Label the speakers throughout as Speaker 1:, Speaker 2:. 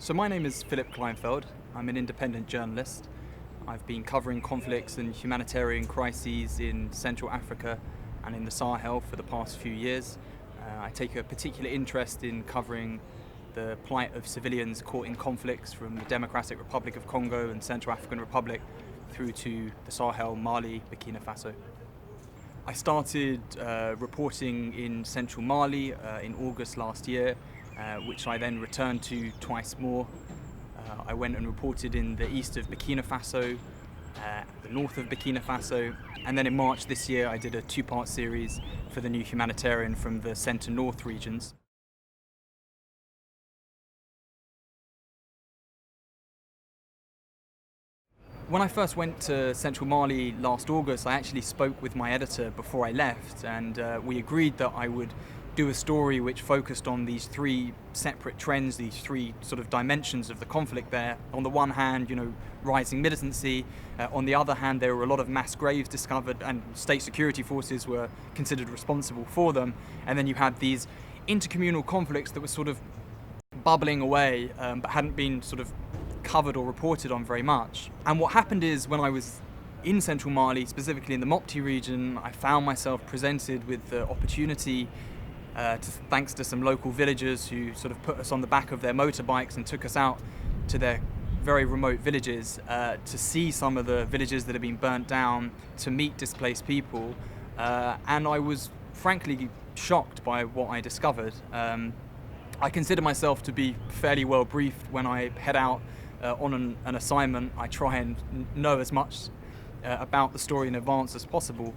Speaker 1: So my name is Philip Kleinfeld. I'm an independent journalist. I've been covering conflicts and humanitarian crises in Central Africa and in the Sahel for the past few years. I take a particular interest in covering the plight of civilians caught in conflicts from the Democratic Republic of Congo and Central African Republic through to the Sahel, Mali, Burkina Faso. I started reporting in central Mali in August last year, which I then returned to twice more. I went and reported in the east of Burkina Faso, the north of Burkina Faso, and then in March this year I did a two-part series for the new Humanitarian from the centre-north regions. When I first went to central Mali last August, I actually spoke with my editor before I left, and we agreed that I would do a story which focused on these three separate trends, these three sort of dimensions of the conflict there. On the one hand, rising militancy. On the other hand, there were a lot of mass graves discovered and state security forces were considered responsible for them. And then you had these intercommunal conflicts that were sort of bubbling away, but hadn't been sort of covered or reported on very much. And what happened is, when I was in central Mali, specifically in the Mopti region, I found myself presented with the opportunity, thanks to some local villagers who sort of put us on the back of their motorbikes and took us out to their very remote villages to see some of the villages that had been burnt down, to meet displaced people, and I was frankly shocked by what I discovered. I consider myself to be fairly well briefed when I head out on an assignment. I try and know as much about the story in advance as possible.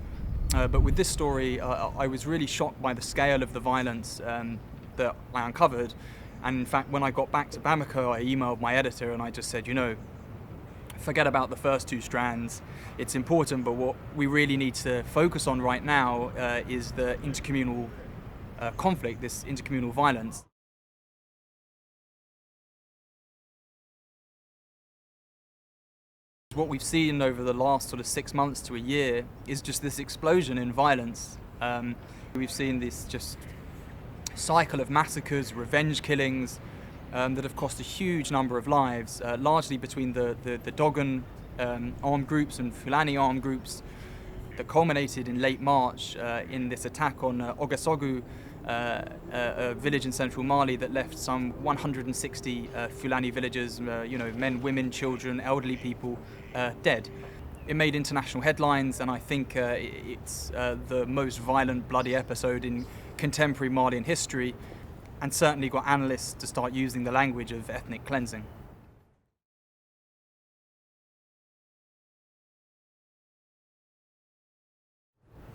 Speaker 1: But with this story, I was really shocked by the scale of the violence that I uncovered. And in fact, when I got back to Bamako, I emailed my editor and I just said, forget about the first two strands. It's important, but what we really need to focus on right now is the intercommunal conflict, this intercommunal violence. What we've seen over the last sort of 6 months to a year is just this explosion in violence. We've seen this just cycle of massacres, revenge killings that have cost a huge number of lives, largely between the Dogon armed groups and Fulani armed groups, that culminated in late March in this attack on Ogasogu, a village in central Mali that left some 160 Fulani villagers, men, women, children, elderly people, dead. It made international headlines, and I think it's the most violent, bloody episode in contemporary Malian history, and certainly got analysts to start using the language of ethnic cleansing.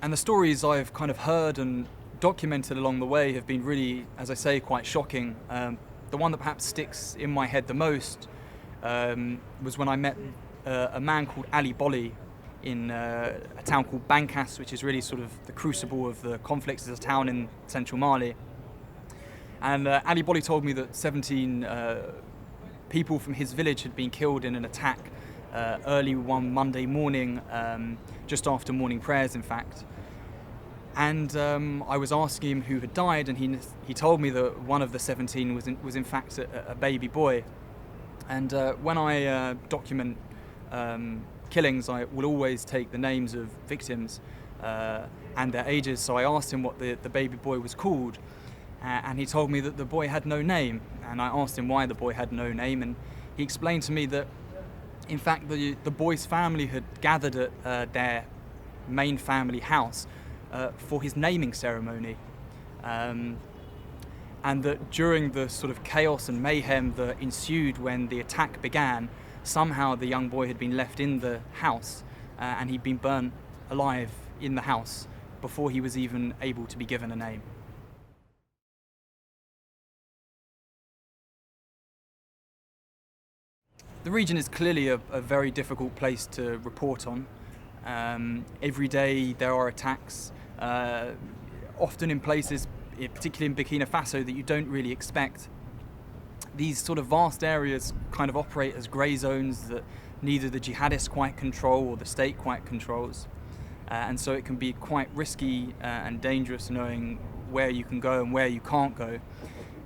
Speaker 1: And the stories I've kind of heard and documented along the way have been really, as I say, quite shocking. The one that perhaps sticks in my head the most was when I met a man called Ali Boli in a town called Bankas, which is really sort of the crucible of the conflicts. It's a town in central Mali. And Ali Boli told me that 17 people from his village had been killed in an attack early one Monday morning, just after morning prayers, in fact. And I was asking him who had died, and he told me that one of the 17 was in fact a baby boy. And when I document killings, I will always take the names of victims and their ages. So I asked him what the baby boy was called, and he told me that the boy had no name. And I asked him why the boy had no name, and he explained to me that in fact the boy's family had gathered at their main family house for his naming ceremony, and that during the sort of chaos and mayhem that ensued when the attack began, somehow the young boy had been left in the house and he'd been burnt alive in the house before he was even able to be given a name. The region is clearly a very difficult place to report on. Every day there are attacks, often in places, particularly in Burkina Faso, that you don't really expect. These sort of vast areas kind of operate as grey zones that neither the jihadists quite control or the state quite controls. And so it can be quite risky and dangerous knowing where you can go and where you can't go.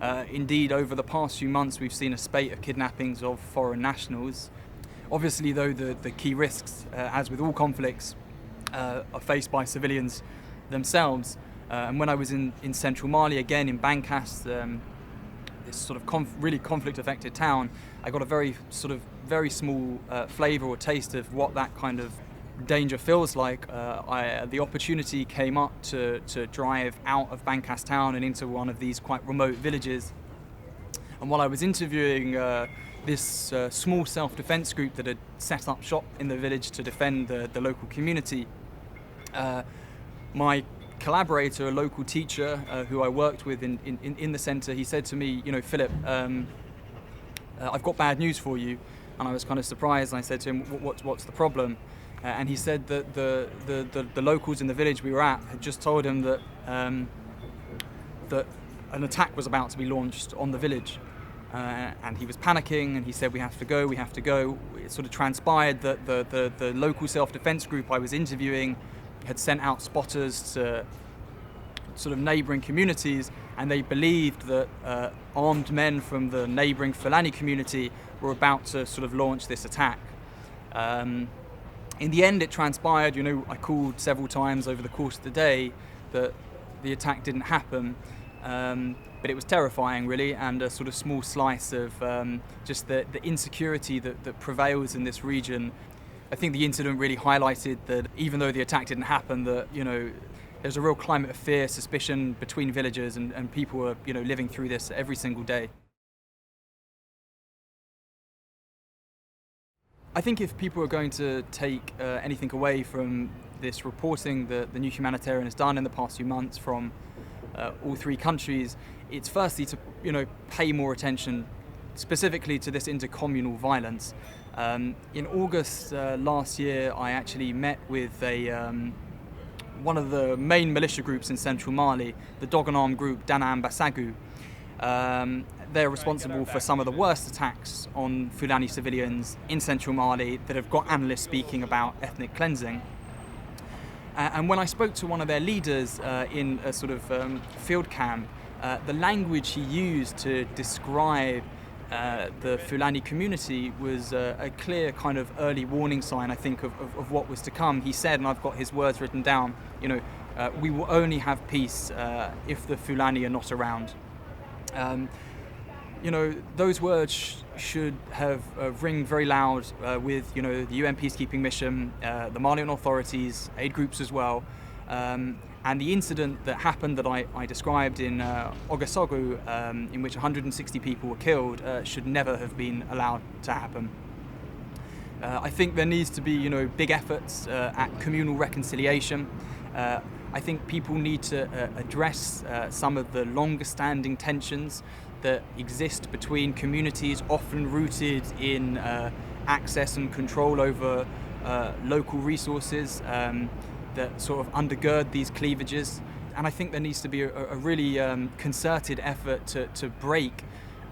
Speaker 1: Indeed, over the past few months, we've seen a spate of kidnappings of foreign nationals. Obviously, though, the key risks, as with all conflicts, are faced by civilians themselves. And when I was in central Mali, again in Bankas, this sort of really conflict-affected town, I got a very small flavour or taste of what that kind of danger feels like. The opportunity came up to drive out of Bankas town and into one of these quite remote villages. And while I was interviewing this small self-defence group that had set up shop in the village to defend the local community, my collaborator, a local teacher who I worked with in the centre, he said to me, Philip, I've got bad news for you. And I was kind of surprised, and I said to him, what's the problem? And he said that the locals in the village we were at had just told him that that an attack was about to be launched on the village. And he was panicking, and he said, we have to go. It sort of transpired that the local self-defence group I was interviewing had sent out spotters to sort of neighbouring communities, and they believed that armed men from the neighbouring Fulani community were about to sort of launch this attack. In the end, it transpired, I called several times over the course of the day, that the attack didn't happen. But it was terrifying, really, and a sort of small slice of just the insecurity that prevails in this region. I think the incident really highlighted that even though the attack didn't happen, that there's a real climate of fear, suspicion between villagers, and people are living through this every single day. I think if people are going to take anything away from this reporting that the new Humanitarian has done in the past few months from all three countries, it's firstly to pay more attention specifically to this intercommunal violence. In August last year, I actually met with one of the main militia groups in central Mali, the dog-and-arm group Danam Basagu. They're responsible for some of the worst attacks on Fulani civilians in central Mali that have got analysts speaking about ethnic cleansing. And when I spoke to one of their leaders in a sort of field camp, the language he used to describe the Fulani community was a clear kind of early warning sign, I think, of what was to come. He said, and I've got his words written down, we will only have peace if the Fulani are not around. Those words should have ring very loud with the UN peacekeeping mission, the Malian authorities, aid groups as well, and the incident that happened that I described in Ouagadougou, in which 160 people were killed, should never have been allowed to happen. I think there needs to be big efforts at communal reconciliation. I think people need to address some of the longer-standing tensions that exist between communities, often rooted in access and control over local resources that sort of undergird these cleavages. And I think there needs to be a really concerted effort to break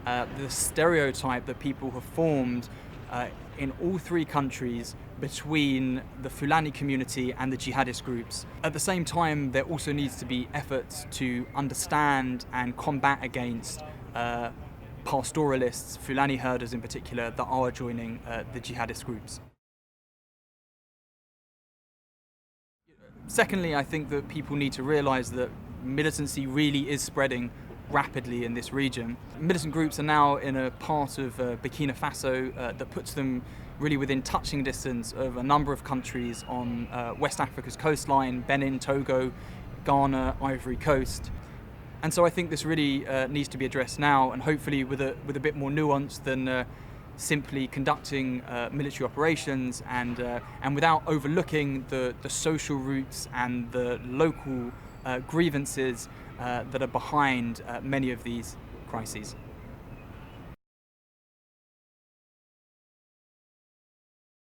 Speaker 1: the stereotype that people have formed in all three countries between the Fulani community and the jihadist groups. At the same time, there also needs to be efforts to understand and combat against pastoralists, Fulani herders in particular, that are joining the jihadist groups. Secondly, I think that people need to realise that militancy really is spreading rapidly in this region. Militant groups are now in a part of Burkina Faso that puts them really within touching distance of a number of countries on West Africa's coastline: Benin, Togo, Ghana, Ivory Coast. And so I think this really needs to be addressed now, and hopefully with a bit more nuance than simply conducting military operations, and without overlooking the social roots and the local grievances that are behind many of these crises.